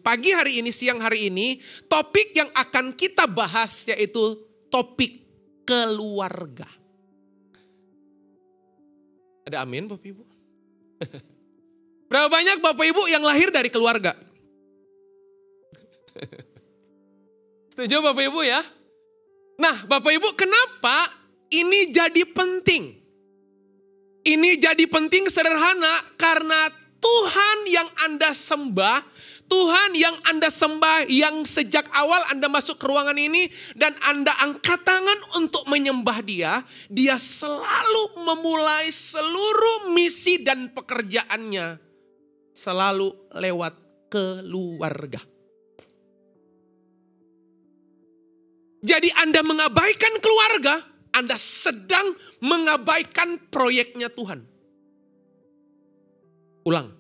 pagi hari ini, siang hari ini, topik yang akan kita bahas yaitu topik keluarga. Ada amin Bapak Ibu? Berapa banyak Bapak Ibu yang lahir dari keluarga? Setuju Bapak Ibu ya? Nah Bapak Ibu, kenapa ini jadi penting? Ini jadi penting sederhana karena Tuhan yang Anda sembah, Tuhan yang Anda sembah, yang sejak awal Anda masuk ke ruangan ini dan Anda angkat tangan untuk menyembah Dia, Dia selalu memulai seluruh misi dan pekerjaannya selalu lewat keluarga. Jadi Anda mengabaikan keluarga, Anda sedang mengabaikan proyeknya Tuhan. Ulang.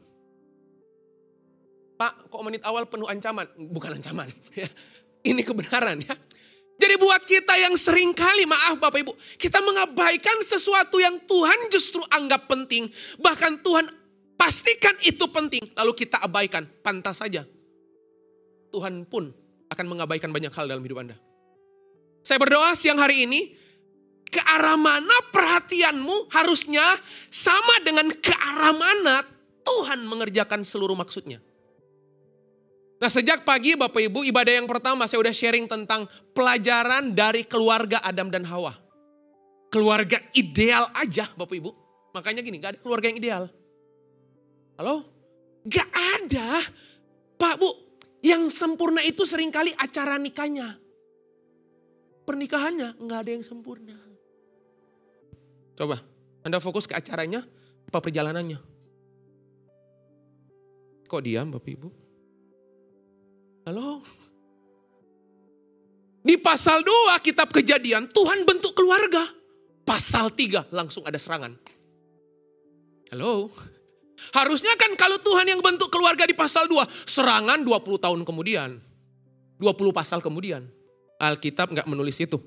Pak, kok menit awal penuh ancaman? Bukan ancaman. Ini kebenaran ya. Jadi buat kita yang sering kali, maaf Bapak Ibu, kita mengabaikan sesuatu yang Tuhan justru anggap penting. Bahkan Tuhan pastikan itu penting, lalu kita abaikan. Pantas saja Tuhan pun akan mengabaikan banyak hal dalam hidup Anda. Saya berdoa siang hari ini, ke arah mana perhatianmu harusnya sama dengan ke arah mana Tuhan mengerjakan seluruh maksudnya. Nah sejak pagi Bapak Ibu, ibadah yang pertama saya udah sharing tentang pelajaran dari keluarga Adam dan Hawa. Keluarga ideal aja Bapak Ibu. Makanya gini, gak ada keluarga yang ideal. Halo? Gak ada. Pak Bu, yang sempurna itu seringkali acara nikahnya. Pernikahannya gak ada yang sempurna. Coba, Anda fokus ke acaranya, apa perjalanannya? Kok diam Bapak Ibu? Halo? Di pasal 2 kitab Kejadian, Tuhan bentuk keluarga. Pasal 3 langsung ada serangan. Halo? Harusnya kan kalau Tuhan yang bentuk keluarga di pasal 2, serangan 20 tahun kemudian. 20 pasal kemudian. Alkitab gak menulis itu.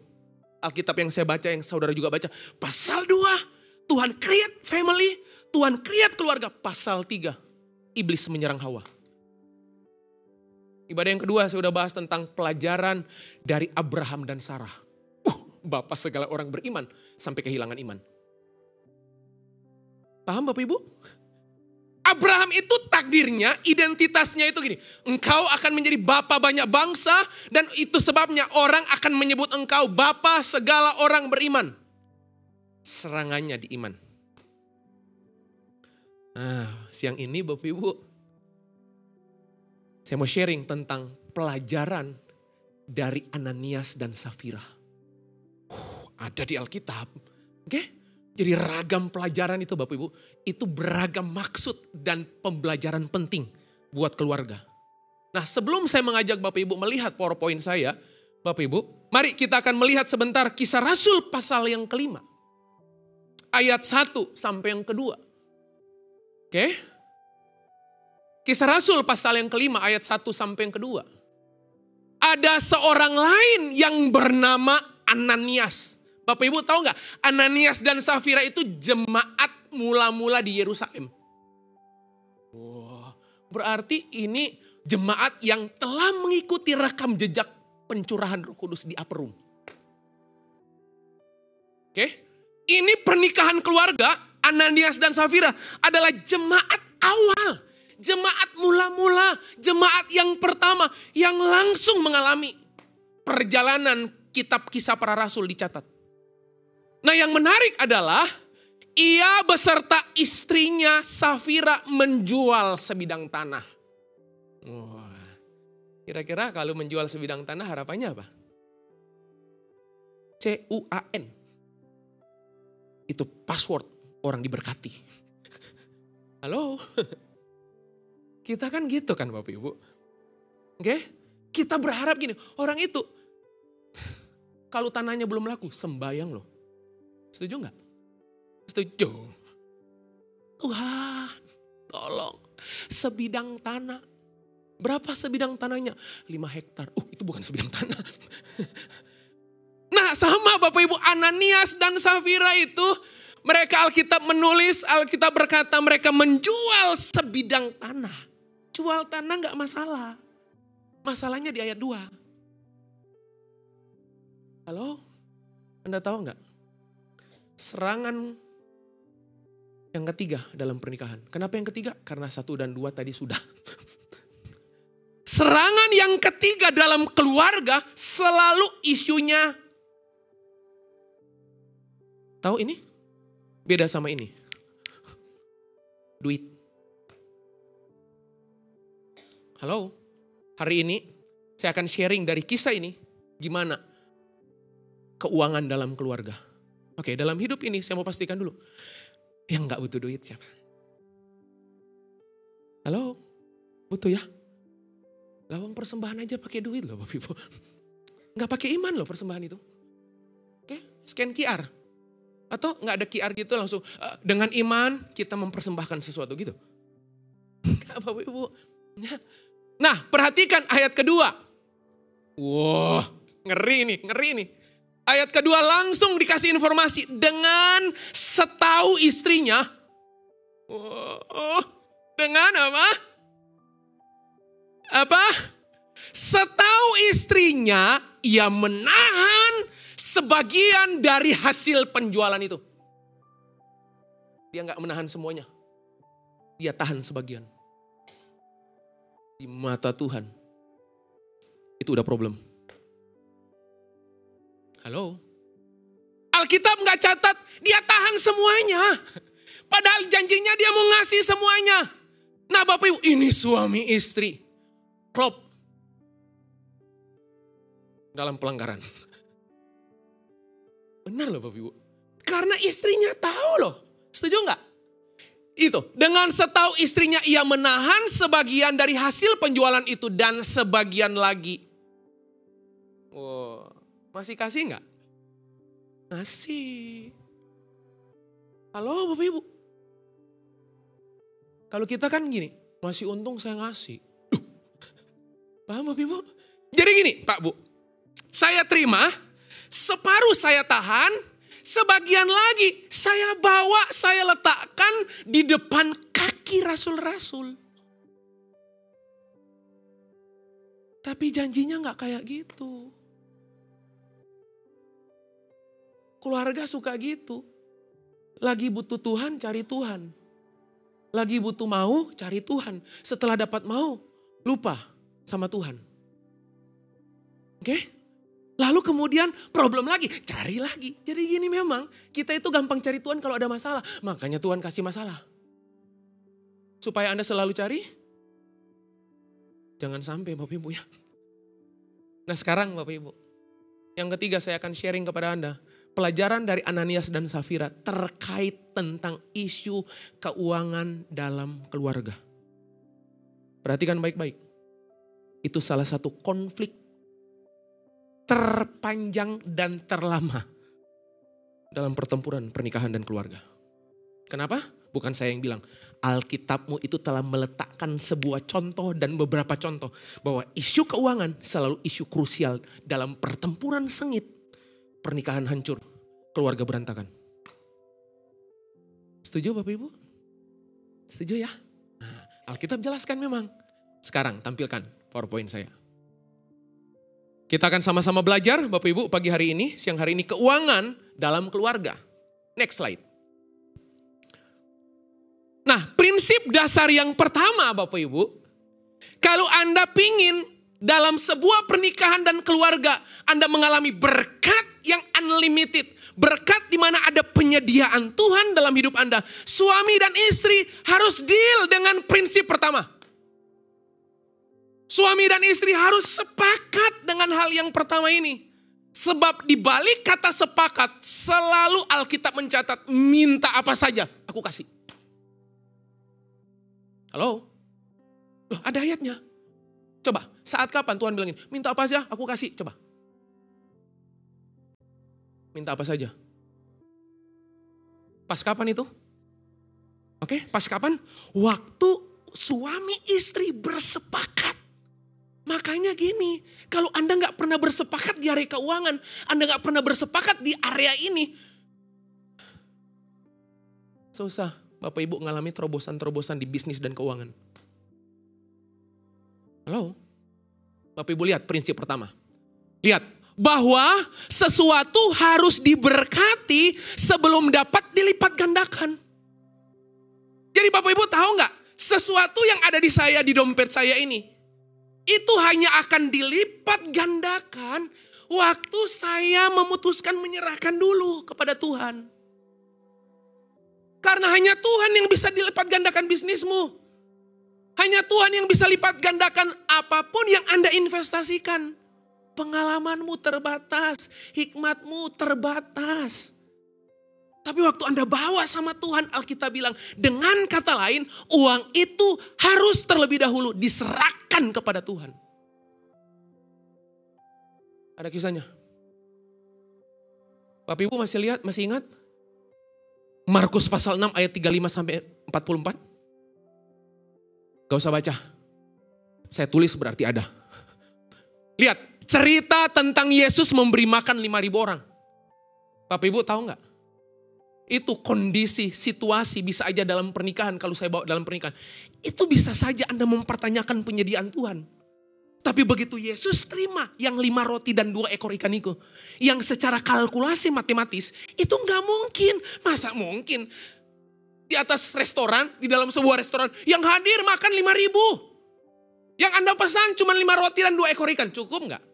Alkitab yang saya baca, yang saudara juga baca. Pasal 2, Tuhan create family, Tuhan create keluarga. Pasal 3, iblis menyerang Hawa. Ibadah yang kedua, saya sudah bahas tentang pelajaran dari Abraham dan Sarah. Bapak segala orang beriman, sampai kehilangan iman. Paham Bapak Ibu? Abraham itu takdirnya, identitasnya itu gini. Engkau akan menjadi bapa banyak bangsa dan itu sebabnya orang akan menyebut engkau bapa segala orang beriman. Serangannya di iman. Nah, siang ini Bapak Ibu, saya mau sharing tentang pelajaran dari Ananias dan Safira. Ada di Alkitab. Oke? Jadi ragam pelajaran itu Bapak Ibu, itu beragam maksud dan pembelajaran penting buat keluarga. Nah sebelum saya mengajak Bapak Ibu melihat PowerPoint saya, Bapak Ibu, mari kita akan melihat sebentar Kisah Rasul pasal yang kelima. Ayat 1 sampai yang kedua. Oke? Kisah Rasul pasal yang kelima ayat 1 sampai yang kedua. Ada seorang lain yang bernama Ananias. Bapak Ibu tahu nggak? Ananias dan Safira itu jemaat mula-mula di Yerusalem. Wah, berarti ini jemaat yang telah mengikuti rekam jejak pencurahan Roh Kudus di Upper Room. Oke? Ini pernikahan keluarga Ananias dan Safira adalah jemaat awal. Jemaat mula-mula, jemaat yang pertama yang langsung mengalami perjalanan kitab Kisah Para Rasul dicatat. Nah yang menarik adalah ia beserta istrinya Safira menjual sebidang tanah. Wah, kira-kira kalau menjual sebidang tanah harapannya apa? CUAN. Itu password orang diberkati. Halo? Kita kan gitu kan Bapak Ibu. Oke? Kita berharap gini, orang itu kalau tanahnya belum laku, sembayang loh. Setuju nggak? Setuju. Wah, tolong. Sebidang tanah. Berapa sebidang tanahnya? 5 hektar. Itu bukan sebidang tanah. Nah sama Bapak Ibu, Ananias dan Safira itu, mereka Alkitab menulis, Alkitab berkata mereka menjual sebidang tanah. Jual tanah nggak masalah. Masalahnya di ayat 2. Halo? Anda tahu nggak? Serangan yang ketiga dalam pernikahan. Kenapa yang ketiga? Karena 1 dan 2 tadi sudah. Serangan yang ketiga dalam keluarga selalu isunya. Tahu ini? Beda sama ini. Duit. Halo? Hari ini saya akan sharing dari kisah ini. Gimana keuangan dalam keluarga. Oke, dalam hidup ini saya mau pastikan dulu. Yang gak butuh duit siapa? Halo? Butuh ya? Lawang persembahan aja pakai duit loh Bapak Ibu. Gak pakai iman loh persembahan itu. Oke, scan QR. Atau gak ada QR gitu langsung. Dengan iman kita mempersembahkan sesuatu gitu. Gak Bapak Ibu. Nah perhatikan ayat kedua. Wah ngeri nih. Ayat kedua langsung dikasih informasi. Dengan setahu istrinya. Dengan apa? Apa? Setahu istrinya ia menahan sebagian dari hasil penjualan itu. Dia gak menahan semuanya. Dia tahan sebagian. Di mata Tuhan. Itu udah problem. Halo? Alkitab gak catat, dia tahan semuanya. Padahal janjinya dia mau ngasih semuanya. Nah Bapak Ibu, ini suami istri. Klop. Dalam pelanggaran. Benar loh Bapak Ibu. Karena istrinya tahu loh. Setuju gak? Itu, dengan setahu istrinya ia menahan sebagian dari hasil penjualan itu dan sebagian lagi. Wow. Masih kasih nggak? Ngasih. Halo Bapak Ibu. Kalau kita kan gini, masih untung saya ngasih. Paham Bapak Ibu? Jadi gini Pak Bu, saya terima, separuh saya tahan, sebagian lagi saya bawa, saya letakkan di depan kaki rasul-rasul. Tapi janjinya nggak kayak gitu. Keluarga suka gitu. Lagi butuh Tuhan, cari Tuhan. Lagi butuh mau, cari Tuhan. Setelah dapat mau, lupa sama Tuhan. Oke? Lalu kemudian problem lagi, cari lagi. Jadi gini memang, kita itu gampang cari Tuhan kalau ada masalah. Makanya Tuhan kasih masalah. Supaya Anda selalu cari, jangan sampai Bapak Ibu ya. Nah sekarang Bapak Ibu, yang ketiga saya akan sharing kepada Anda. Pelajaran dari Ananias dan Safira terkait tentang isu keuangan dalam keluarga. Perhatikan baik-baik. Itu salah satu konflik terpanjang dan terlama dalam pertempuran pernikahan dan keluarga. Kenapa? Bukan saya yang bilang. Alkitabmu itu telah meletakkan sebuah contoh dan beberapa contoh. Bahwa isu keuangan selalu isu krusial dalam pertempuran sengit. Pernikahan hancur, keluarga berantakan. Setuju Bapak Ibu? Setuju ya? Nah, Alkitab jelaskan memang. Sekarang tampilkan PowerPoint saya. Kita akan sama-sama belajar Bapak Ibu pagi hari ini, siang hari ini keuangan dalam keluarga. Next slide. Nah prinsip dasar yang pertama Bapak Ibu. Kalau Anda pingin dalam sebuah pernikahan dan keluarga Anda mengalami berkat yang unlimited. Berkat di mana ada penyediaan Tuhan dalam hidup Anda. Suami dan istri harus deal dengan prinsip pertama. Suami dan istri harus sepakat dengan hal yang pertama ini. Sebab di balik kata sepakat selalu Alkitab mencatat minta apa saja aku kasih. Halo? Loh, ada ayatnya. Coba, saat kapan Tuhan bilangin, minta apa saja aku kasih, coba. Minta apa saja. Pas kapan itu? Oke, pas kapan? Waktu suami istri bersepakat. Makanya gini, kalau Anda gak pernah bersepakat di area keuangan, Anda gak pernah bersepakat di area ini, susah Bapak Ibu ngalami terobosan-terobosan di bisnis dan keuangan. Halo? Bapak Ibu lihat prinsip pertama. Lihat, bahwa sesuatu harus diberkati sebelum dapat dilipat gandakan. Jadi Bapak Ibu tahu nggak, sesuatu yang ada di saya, di dompet saya ini, itu hanya akan dilipat gandakan waktu saya memutuskan menyerahkan dulu kepada Tuhan. Karena hanya Tuhan yang bisa dilipat gandakan bisnismu. Hanya Tuhan yang bisa lipat gandakan apapun yang Anda investasikan. Pengalamanmu terbatas, hikmatmu terbatas. Tapi waktu Anda bawa sama Tuhan, Alkitab bilang, dengan kata lain, uang itu harus terlebih dahulu diserahkan kepada Tuhan. Ada kisahnya. Bapak Ibu masih lihat, masih ingat? Markus pasal 6 ayat 35 sampai 44. Gak usah baca. Saya tulis berarti ada. Lihat. Cerita tentang Yesus memberi makan 5.000 orang. Bapak Ibu tahu nggak? Itu kondisi, situasi bisa aja dalam pernikahan. Kalau saya bawa dalam pernikahan. Itu bisa saja Anda mempertanyakan penyediaan Tuhan. Tapi begitu Yesus terima yang 5 roti dan 2 ekor ikan itu. Yang secara kalkulasi matematis. Itu nggak mungkin. Masa mungkin? Di atas restoran, di dalam sebuah restoran. Yang hadir makan 5.000. Yang Anda pesan cuma 5 roti dan 2 ekor ikan. Cukup nggak?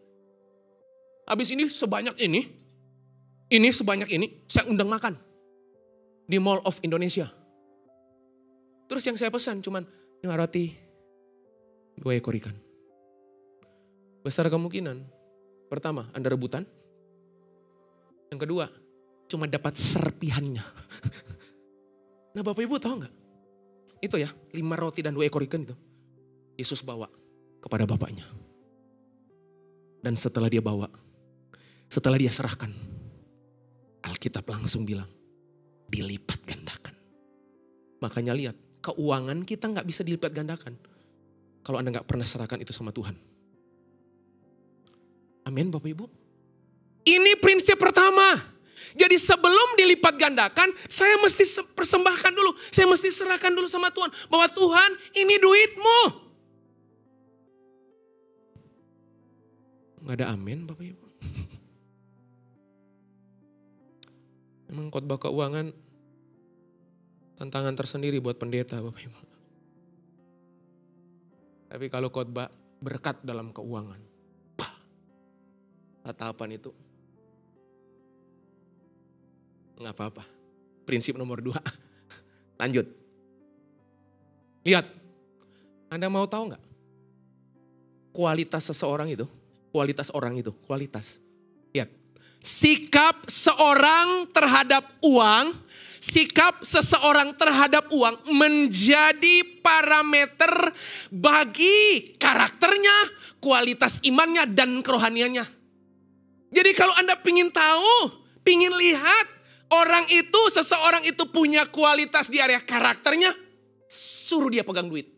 Habis ini sebanyak ini sebanyak ini, saya undang makan. Di Mall of Indonesia. Terus yang saya pesan cuman 5 roti, 2 ekor ikan. Besar kemungkinan, pertama Anda rebutan. Yang kedua, cuma dapat serpihannya. Nah Bapak Ibu tahu nggak? Itu ya, 5 roti dan 2 ekor ikan itu. Yesus bawa kepada bapaknya. Dan setelah dia bawa, setelah dia serahkan, Alkitab langsung bilang, dilipat gandakan. Makanya lihat, keuangan kita gak bisa dilipat gandakan. Kalau Anda gak pernah serahkan itu sama Tuhan. Amin Bapak Ibu. Ini prinsip pertama. Jadi sebelum dilipat gandakan, saya mesti persembahkan dulu. Saya mesti serahkan dulu sama Tuhan. Bahwa Tuhan, ini duitmu. Gak ada amin Bapak Ibu. Memang khotbah keuangan tantangan tersendiri buat pendeta Bapak Ibu. Tapi kalau khotbah berkat dalam keuangan, tatapan itu nggak apa-apa. Prinsip nomor 2. Lanjut. Lihat, Anda mau tahu nggak? Kualitas seseorang itu, kualitas orang itu, kualitas. Lihat. Sikap seorang terhadap uang, sikap seseorang terhadap uang menjadi parameter bagi karakternya, kualitas imannya, dan kerohaniannya. Jadi kalau Anda pingin tahu, pingin lihat orang itu, seseorang itu punya kualitas di area karakternya, suruh dia pegang duit.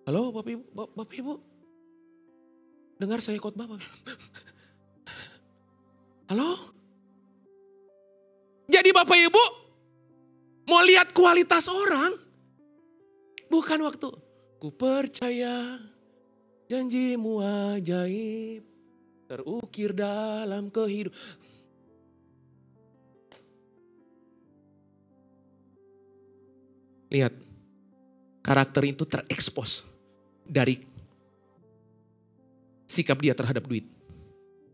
Halo Bapak Ibu, Bapak Ibu. Dengar saya khotbah. Halo? Jadi Bapak Ibu mau lihat kualitas orang. Bukan waktu. Ku percaya janjimu ajaib. Terukir dalam kehidupan. Lihat. Karakter itu terekspos dari sikap dia terhadap duit.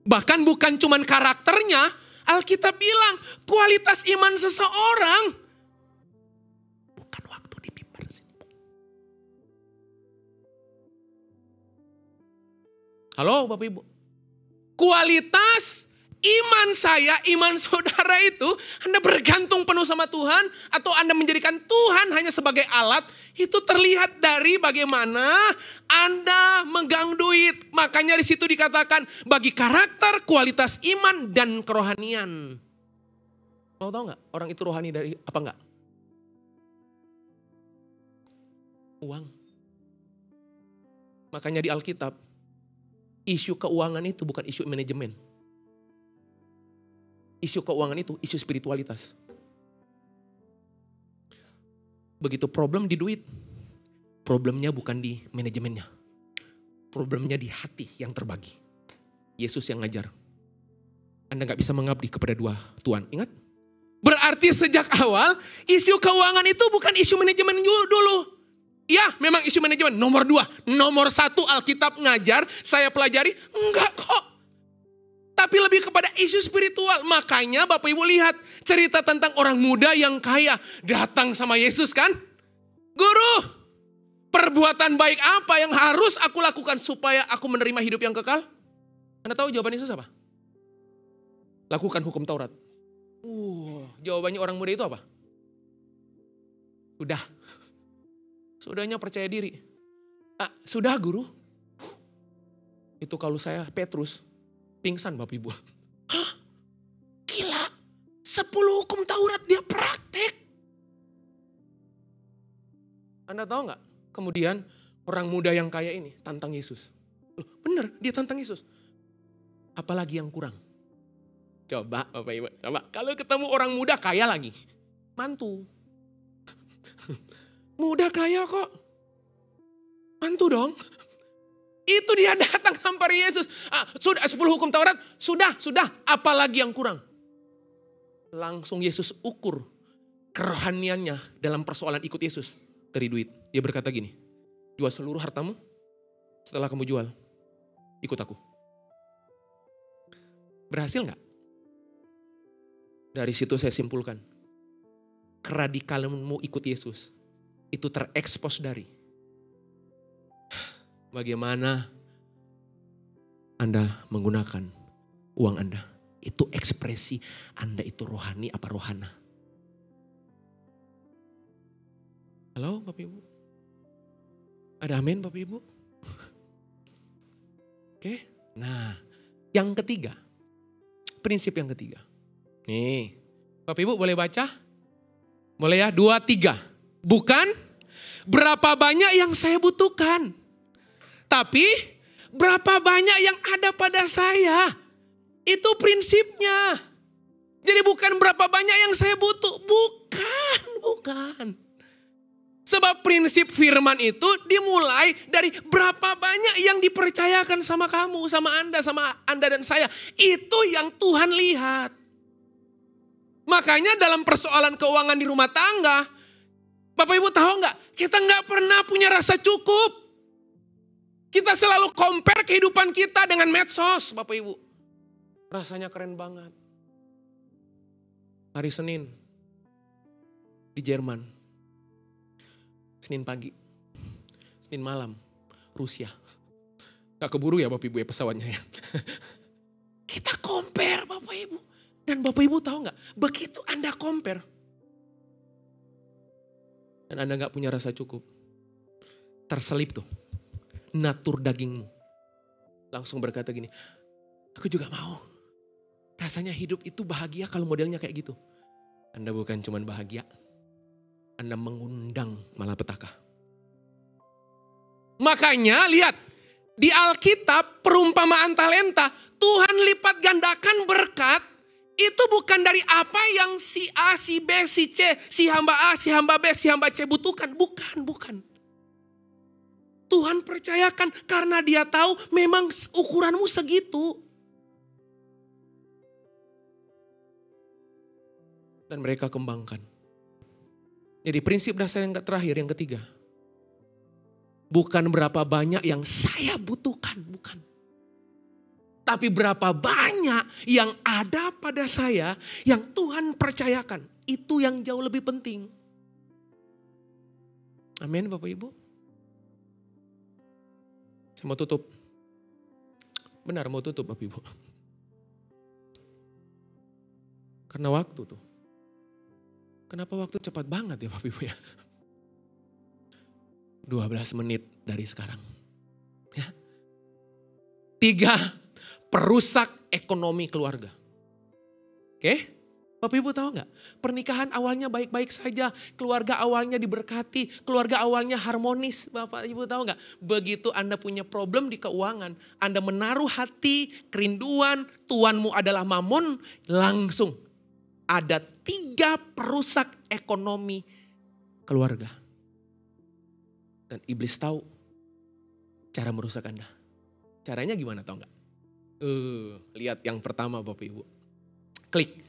Bahkan bukan cuman karakternya, Alkitab bilang kualitas iman seseorang. Bukan waktu di mimbar sini. Halo Bapak Ibu. Kualitas iman saya, iman saudara itu, Anda bergantung penuh sama Tuhan, atau Anda menjadikan Tuhan hanya sebagai alat, itu terlihat dari bagaimana Anda megang duit. Makanya di situ dikatakan bagi karakter, kualitas iman, dan kerohanian. Mau tahu nggak orang itu rohani dari apa nggak? Uang. Makanya di Alkitab, isu keuangan itu bukan isu manajemen. Isu keuangan itu isu spiritualitas. Begitu problem di duit, Problemnya bukan di manajemennya. Problemnya di hati yang terbagi. Yesus yang ngajar. Anda gak bisa mengabdi kepada dua Tuhan. Ingat? Berarti sejak awal isu keuangan itu bukan isu manajemen dulu. Ya memang isu manajemen nomor 2. Nomor 1 Alkitab ngajar, saya pelajari. Enggak kok. Tapi lebih kepada isu spiritual. Makanya Bapak Ibu lihat cerita tentang orang muda yang kaya. Datang sama Yesus kan? Guru, perbuatan baik apa yang harus aku lakukan supaya aku menerima hidup yang kekal? Anda tahu jawaban Yesus apa? Lakukan hukum Taurat. Jawabannya orang muda itu apa? Sudah. Sudahnya percaya diri. Sudah guru. Itu kalau saya Petrus, pingsan Bapak Ibu. Hah? Gila. 10 hukum Taurat dia praktek. Anda tahu gak? Kemudian orang muda yang kaya ini tantang Yesus. Bener, dia tantang Yesus. Apalagi yang kurang? Coba Bapak Ibu, coba. Kalau ketemu orang muda kaya lagi. Mantu. Muda kaya kok. Mantu dong. Itu dia datang hampir Yesus. Sudah 10 hukum Taurat, sudah. Apalagi yang kurang? Langsung Yesus ukur kerohaniannya dalam persoalan ikut Yesus dari duit. Dia berkata gini, jual seluruh hartamu, setelah kamu jual, ikut aku. Berhasil gak? Dari situ saya simpulkan, keradikalanmu ikut Yesus itu terekspos dari bagaimana Anda menggunakan uang Anda. Itu ekspresi Anda itu rohani apa rohana. Halo Bapak Ibu? Ada amin Bapak Ibu? Oke. Nah, yang ketiga. Prinsip yang ketiga. Nih, Bapak Ibu boleh baca? Boleh ya? 2, 3. Bukan berapa banyak yang saya butuhkan. Tapi berapa banyak yang ada pada saya. Itu prinsipnya. Jadi bukan berapa banyak yang saya butuh. Bukan. Sebab prinsip firman itu dimulai dari berapa banyak yang dipercayakan sama kamu, sama Anda dan saya. Itu yang Tuhan lihat. Makanya dalam persoalan keuangan di rumah tangga, Bapak Ibu tahu nggak? Kita nggak pernah punya rasa cukup. Kita selalu compare kehidupan kita dengan medsos, Bapak Ibu. Rasanya keren banget. Hari Senin di Jerman. Senin pagi, Senin malam, Rusia. Gak keburu ya Bapak Ibu ya pesawatnya ya. Kita compare Bapak Ibu. Dan Bapak Ibu tahu gak, begitu Anda compare. Dan Anda gak punya rasa cukup. Terselip tuh, natur dagingmu. Langsung berkata gini, aku juga mau. Rasanya hidup itu bahagia kalau modelnya kayak gitu. Anda bukan cuma bahagia. Anda mengundang malapetaka. Makanya lihat, di Alkitab perumpamaan talenta, Tuhan lipat gandakan berkat, itu bukan dari apa yang si A, si B, si C, si hamba A, si hamba B, si hamba C butuhkan. Bukan. Tuhan percayakan karena dia tahu memang ukuranmu segitu. Dan mereka kembangkan. Jadi prinsip dasar yang terakhir, yang ketiga. Bukan berapa banyak yang saya butuhkan, bukan. Tapi berapa banyak yang ada pada saya yang Tuhan percayakan. Itu yang jauh lebih penting. Amin Bapak Ibu. Saya mau tutup. Benar mau tutup Bapak Ibu. Karena waktu tuh. Kenapa waktu cepat banget ya Bapak Ibu ya? 12 menit dari sekarang. Ya. 3, perusak ekonomi keluarga. Oke? Bapak Ibu tahu gak? Pernikahan awalnya baik-baik saja. Keluarga awalnya diberkati. Keluarga awalnya harmonis. Bapak Ibu tahu gak? Begitu Anda punya problem di keuangan. Anda menaruh hati, kerinduan, tuanmu adalah mamon. Langsung ada 3 perusak ekonomi keluarga. Dan iblis tahu cara merusak Anda. Caranya gimana tahu nggak? Lihat yang pertama Bapak Ibu. Klik.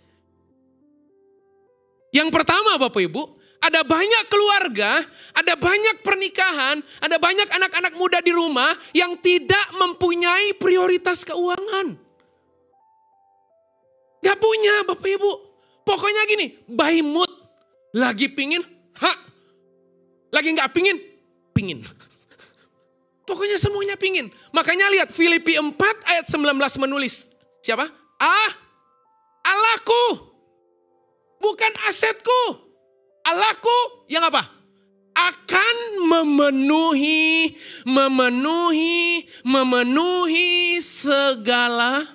Yang pertama Bapak Ibu, ada banyak keluarga, ada banyak pernikahan, ada banyak anak-anak muda di rumah yang tidak mempunyai prioritas keuangan. Gak punya Bapak Ibu. Pokoknya gini, by mood. Lagi pingin, lagi gak pingin, pingin. Pokoknya semuanya pingin. Makanya lihat Filipi 4 ayat 19 menulis. Siapa? Allahku. Bukan asetku. Allahku yang apa? Akan memenuhi segala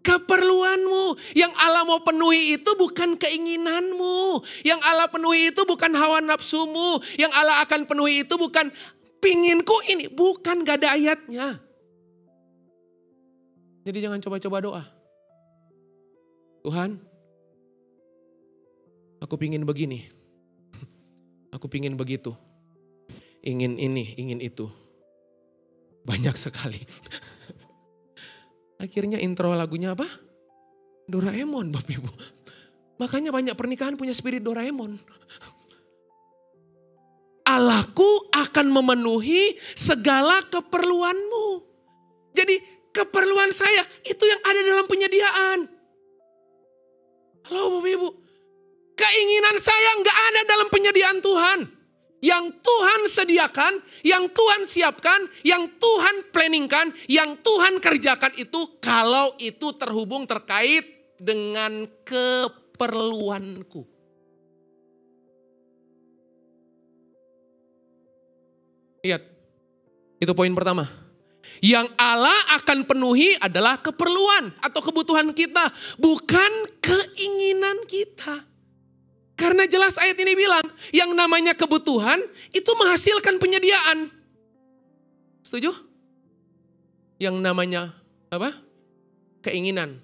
keperluanmu. Yang Allah mau penuhi itu bukan keinginanmu. Yang Allah penuhi itu bukan hawa nafsumu. Yang Allah akan penuhi itu bukan pinginku ini. Bukan, gak ada ayatnya. Jadi jangan coba-coba doa. Tuhan, aku pingin begini. Aku pingin begitu. Ingin ini, ingin itu. Banyak sekali. Akhirnya intro lagunya apa? Doraemon Bapak Ibu. Makanya banyak pernikahan punya spirit Doraemon. Allahku akan memenuhi segala keperluanmu. Jadi keperluan saya itu yang ada dalam penyediaan. Halo Bapak Ibu. Keinginan saya nggak ada dalam penyediaan Tuhan. Yang Tuhan sediakan, yang Tuhan siapkan, yang Tuhan planningkan, yang Tuhan kerjakan itu kalau itu terkait dengan keperluanku. Lihat, itu poin pertama. Yang Allah akan penuhi adalah keperluan atau kebutuhan kita, bukan keinginan kita. Karena jelas ayat ini bilang, yang namanya kebutuhan itu menghasilkan penyediaan. Setuju? Yang namanya apa? Keinginan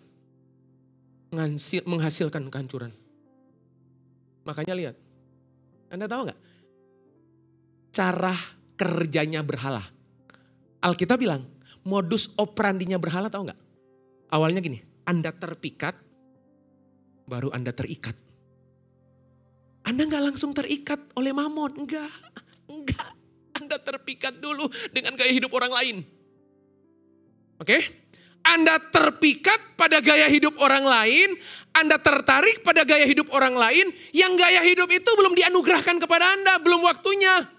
menghasilkan kehancuran. Makanya lihat, Anda tahu nggak? Cara kerjanya berhala. Alkitab bilang, modus operandinya berhala tahu nggak? Awalnya gini, Anda terpikat, baru Anda terikat. Anda nggak langsung terikat oleh mamon, enggak. Anda terpikat dulu dengan gaya hidup orang lain. Oke? Anda terpikat pada gaya hidup orang lain, Anda tertarik pada gaya hidup orang lain, yang gaya hidup itu belum dianugerahkan kepada Anda, belum waktunya.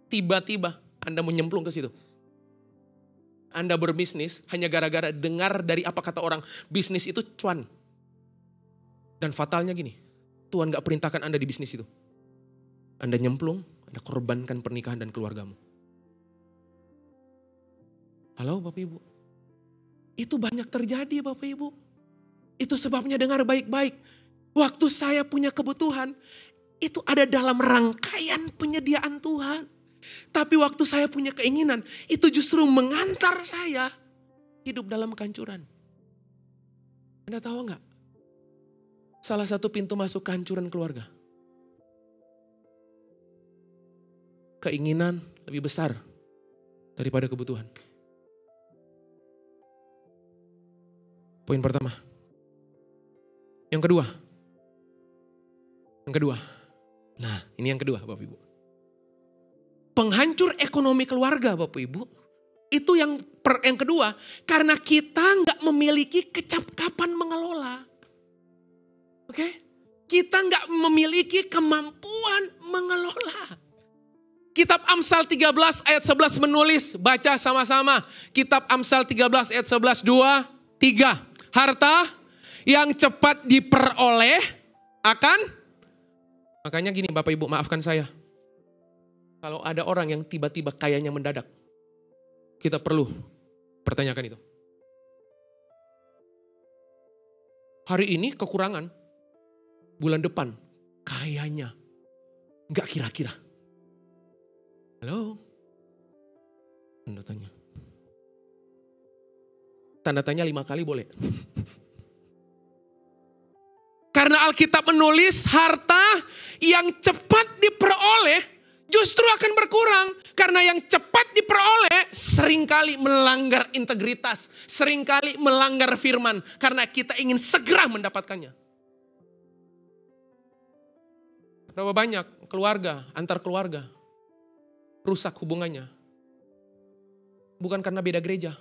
Tiba-tiba Anda menyemplung ke situ. Anda berbisnis hanya gara-gara dengar dari apa kata orang. Bisnis itu cuan. Dan fatalnya gini, Tuhan gak perintahkan Anda di bisnis itu. Anda nyemplung, Anda korbankan pernikahan dan keluargamu. Halo Bapak Ibu. Itu banyak terjadi Bapak Ibu. Itu sebabnya dengar baik-baik. Waktu saya punya kebutuhan, itu ada dalam rangkaian penyediaan Tuhan. Tapi waktu saya punya keinginan, itu justru mengantar saya hidup dalam kehancuran. Anda tahu nggak? Salah satu pintu masuk kehancuran keluarga. Keinginan lebih besar daripada kebutuhan. Poin pertama. Yang kedua. Nah, ini yang kedua Bapak Ibu. Penghancur ekonomi keluarga Bapak Ibu. Itu yang kedua. Karena kita nggak memiliki kecakapan mengelola. Oke? Kita nggak memiliki kemampuan mengelola. Kitab Amsal 13 ayat 11 menulis. Baca sama-sama. Kitab Amsal 13 ayat 11. 2, 3. Harta yang cepat diperoleh akan. Makanya gini Bapak Ibu, maafkan saya. Kalau ada orang yang tiba-tiba kayanya mendadak, kita perlu pertanyakan itu. Hari ini kekurangan, bulan depan kayanya nggak kira-kira. Halo? Tanda tanya. Tanda tanya 5 kali boleh. Karena Alkitab menulis harta yang cepat diperoleh justru akan berkurang. Karena yang cepat diperoleh seringkali melanggar integritas, seringkali melanggar firman. Karena kita ingin segera mendapatkannya. Berapa banyak keluarga, antar keluarga, rusak hubungannya. Bukan karena beda gereja.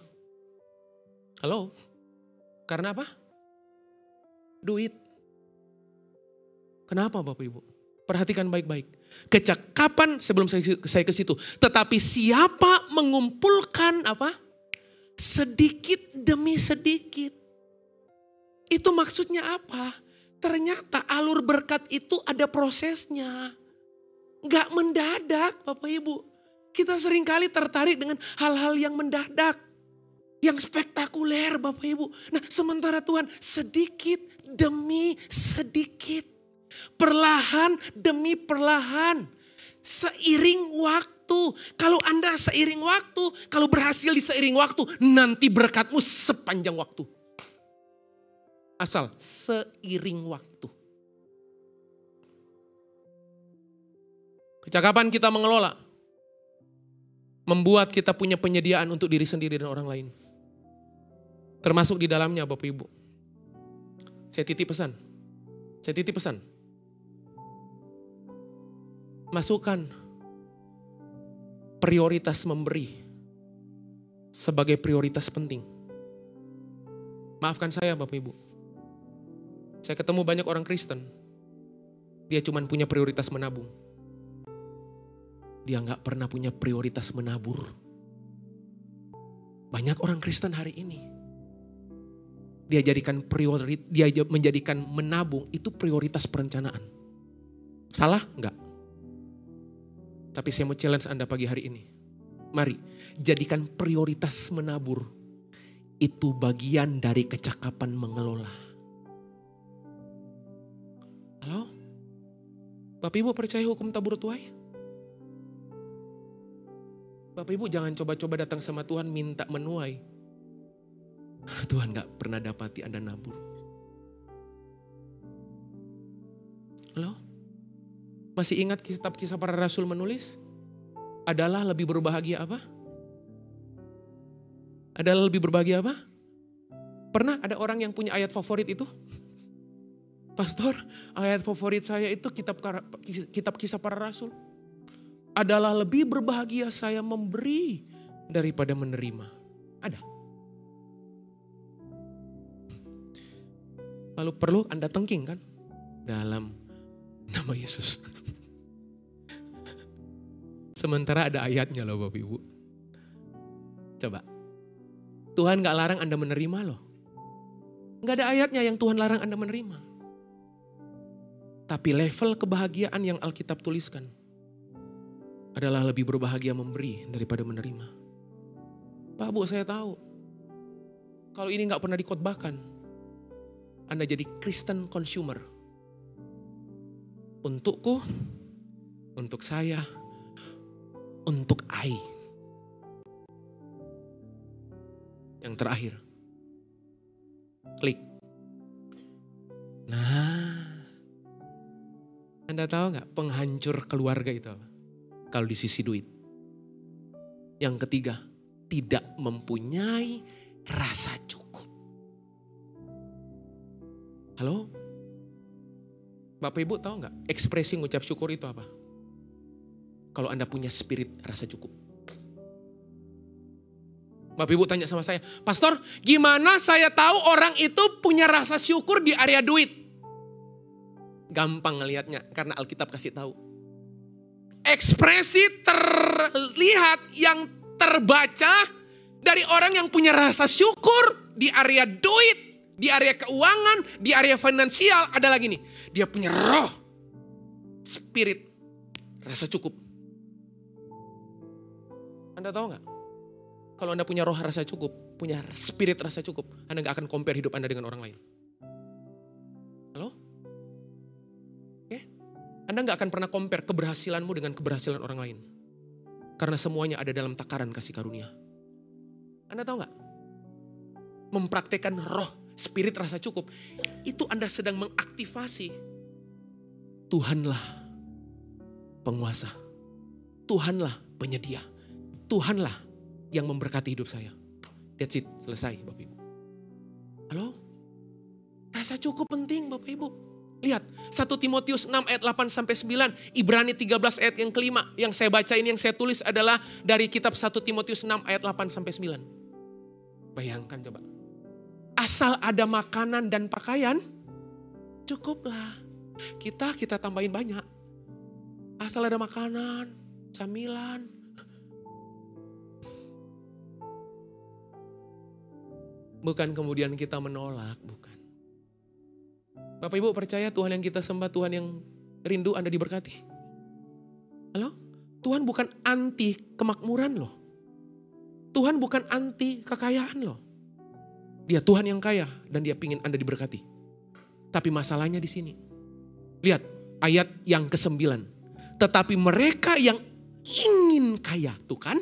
Halo? Karena apa? Duit. Kenapa Bapak Ibu? Perhatikan baik-baik. Kecakapan, sebelum saya ke situ. Tetapi siapa mengumpulkan apa? Sedikit demi sedikit. Itu maksudnya apa? Ternyata alur berkat itu ada prosesnya. Gak mendadak Bapak Ibu. Kita seringkali tertarik dengan hal-hal yang mendadak. Yang spektakuler Bapak Ibu. Nah sementara Tuhan sedikit demi sedikit. Perlahan demi perlahan. Seiring waktu. Kalau Anda seiring waktu. Kalau berhasil di seiring waktu. Nanti berkatmu sepanjang waktu. Asal seiring waktu. Kecakapan kita mengelola. Membuat kita punya penyediaan untuk diri sendiri dan orang lain. Termasuk di dalamnya Bapak Ibu. Saya titip pesan. Masukkan prioritas memberi sebagai prioritas penting. Maafkan saya Bapak Ibu. Saya ketemu banyak orang Kristen. Dia cuma punya prioritas menabung. Dia gak pernah punya prioritas menabur. Banyak orang Kristen hari ini. Dia menjadikan menabung itu prioritas perencanaan. Salah? Enggak. Tapi saya mau challenge Anda pagi hari ini. Mari, jadikan prioritas menabur. Itu bagian dari kecakapan mengelola. Halo? Bapak Ibu percaya hukum tabur tuai? Bapak Ibu jangan coba-coba datang sama Tuhan minta menuai. Tuhan gak pernah dapati Anda nabur. Halo? Masih ingat kitab Kisah Para Rasul menulis? Adalah lebih berbahagia apa? Adalah lebih berbahagia apa? Pernah ada orang yang punya ayat favorit itu? Pastor, ayat favorit saya itu kitab Kisah Para Rasul. Adalah lebih berbahagia saya memberi daripada menerima. Ada. Lalu perlu Anda tengking kan? Dalam nama Yesus. Sementara ada ayatnya loh Bapak Ibu. Coba. Tuhan gak larang Anda menerima loh. Gak ada ayatnya yang Tuhan larang Anda menerima. Tapi level kebahagiaan yang Alkitab tuliskan adalah lebih berbahagia memberi daripada menerima. Pak Bu, saya tahu. Kalau ini gak pernah dikhotbahkan, Anda jadi Kristen consumer. Untukku, untuk saya, untuk I. Yang terakhir, klik. Nah, Anda tahu gak penghancur keluarga itu apa? Kalau di sisi duit. Yang ketiga, tidak mempunyai rasa cukup. Halo? Bapak Ibu tahu gak ekspresi ngucap syukur itu apa? Kalau Anda punya spirit rasa cukup. Bapak Ibu tanya sama saya, Pastor gimana saya tahu orang itu punya rasa syukur di area duit? Gampang ngelihatnya karena Alkitab kasih tahu. Ekspresi terlihat yang terbaca dari orang yang punya rasa syukur di area duit, di area keuangan, di area finansial adalah gini. Dia punya roh, spirit, rasa cukup. Anda tahu gak? Kalau Anda punya roh rasa cukup, punya spirit rasa cukup, Anda gak akan compare hidup Anda dengan orang lain. Halo? Anda gak akan pernah compare keberhasilanmu dengan keberhasilan orang lain. Karena semuanya ada dalam takaran kasih karunia. Anda tahu gak? Mempraktekkan roh, spirit rasa cukup. Itu Anda sedang mengaktifasi. Tuhanlah penguasa Tuhanlah penyedia. Tuhanlah yang memberkati hidup saya. That's it, selesai Bapak Ibu. Halo? Rasa cukup penting Bapak Ibu. Lihat, 1 Timotius 6 ayat 8 sampai 9, Ibrani 13 ayat yang kelima. Yang saya baca ini, yang saya tulis adalah dari kitab 1 Timotius 6 ayat 8 sampai 9. Bayangkan coba. Asal ada makanan dan pakaian, cukuplah. Kita tambahin banyak. Asal ada makanan, camilan. Bukan kemudian kita menolak, bukan. Bapak Ibu percaya Tuhan yang kita sembah, Tuhan yang rindu Anda diberkati? Halo? Tuhan bukan anti kemakmuran loh. Tuhan bukan anti kekayaan loh. Dia Tuhan yang kaya dan dia pingin Anda diberkati. Tapi masalahnya di sini. Lihat ayat yang ke-9. Tetapi mereka yang ingin kaya, tuh kan?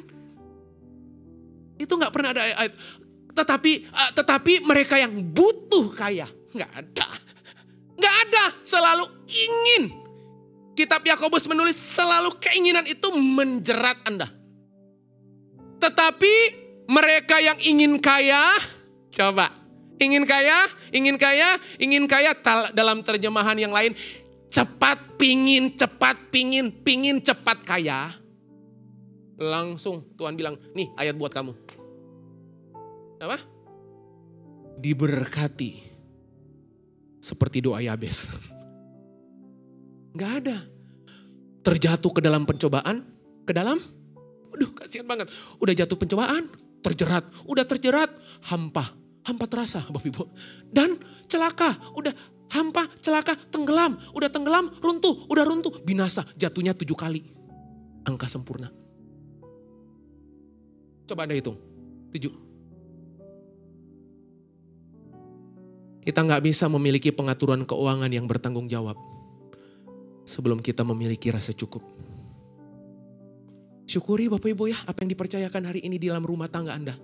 Itu gak pernah ada ayat. Tetapi mereka yang butuh kaya, gak ada. Gak ada, selalu ingin. Kitab Yakobus menulis selalu keinginan itu menjerat Anda. Tetapi mereka yang ingin kaya, coba. Ingin kaya. Dalam terjemahan yang lain, pingin cepat kaya. Langsung Tuhan bilang, nih ayat buat kamu. Apa? Diberkati. Seperti doa Yabes. Gak ada. Terjatuh ke dalam pencobaan. Aduh kasihan banget. Udah jatuh pencobaan. Terjerat. Udah terjerat. Hampa terasa Bapak Ibu. Dan celaka. Udah hampa, celaka, tenggelam. Udah tenggelam, runtuh. Udah runtuh. Binasa. Jatuhnya 7 kali. Angka sempurna. Coba Anda hitung. 7. Kita gak bisa memiliki pengaturan keuangan yang bertanggung jawab sebelum kita memiliki rasa cukup. Syukuri Bapak Ibu ya apa yang dipercayakan hari ini di dalam rumah tangga Anda.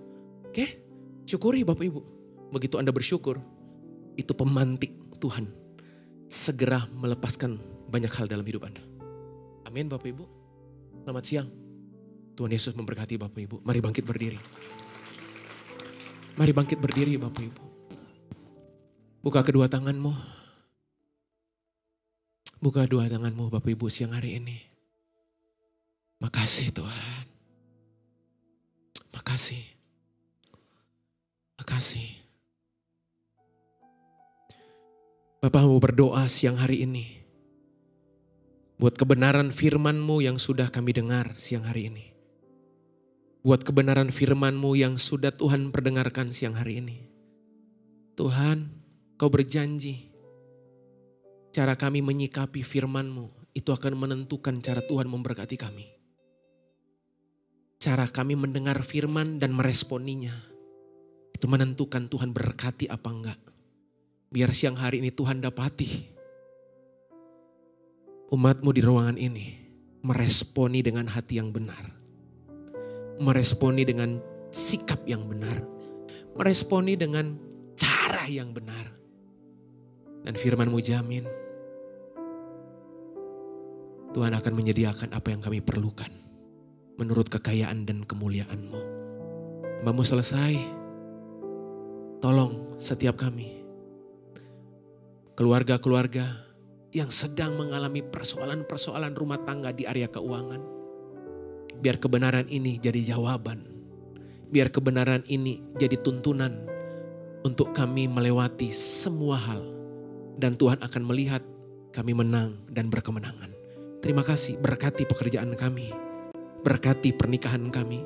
Oke? Syukuri Bapak Ibu. Begitu Anda bersyukur, itu pemantik Tuhan segera melepaskan banyak hal dalam hidup Anda. Amin Bapak Ibu. Selamat siang. Tuhan Yesus memberkati Bapak Ibu. Mari bangkit berdiri. Mari bangkit berdiri Bapak Ibu. Buka kedua tanganmu. Buka dua tanganmu Bapak Ibu siang hari ini. Makasih Tuhan. Makasih. Bapak mau berdoa siang hari ini. Buat kebenaran firman-Mu yang sudah kami dengar siang hari ini. Buat kebenaran firman-Mu yang sudah Tuhan perdengarkan siang hari ini. Tuhan, Kau berjanji, cara kami menyikapi firman-Mu itu akan menentukan cara Tuhan memberkati kami. Cara kami mendengar firman dan meresponinya, itu menentukan Tuhan berkati apa enggak. Biar siang hari ini Tuhan dapati umat-Mu di ruangan ini meresponi dengan hati yang benar. Meresponi dengan sikap yang benar. Meresponi dengan cara yang benar. Dan firman-Mu jamin, Tuhan akan menyediakan apa yang kami perlukan. Menurut kekayaan dan kemuliaan-Mu. Hamba-Mu selesai. Tolong setiap kami. Keluarga-keluarga yang sedang mengalami persoalan-persoalan rumah tangga di area keuangan. Biar kebenaran ini jadi jawaban. Biar kebenaran ini jadi tuntunan untuk kami melewati semua hal. Dan Tuhan akan melihat kami menang dan berkemenangan. Terima kasih, berkati pekerjaan kami. Berkati pernikahan kami.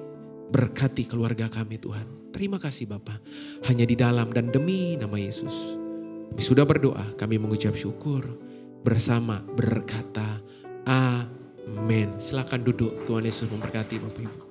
Berkati keluarga kami Tuhan. Terima kasih Bapa. Hanya di dalam dan demi nama Yesus. Kami sudah berdoa, kami mengucap syukur. Bersama berkata, amin. Silakan duduk, Tuhan Yesus memberkati Bapak Ibu.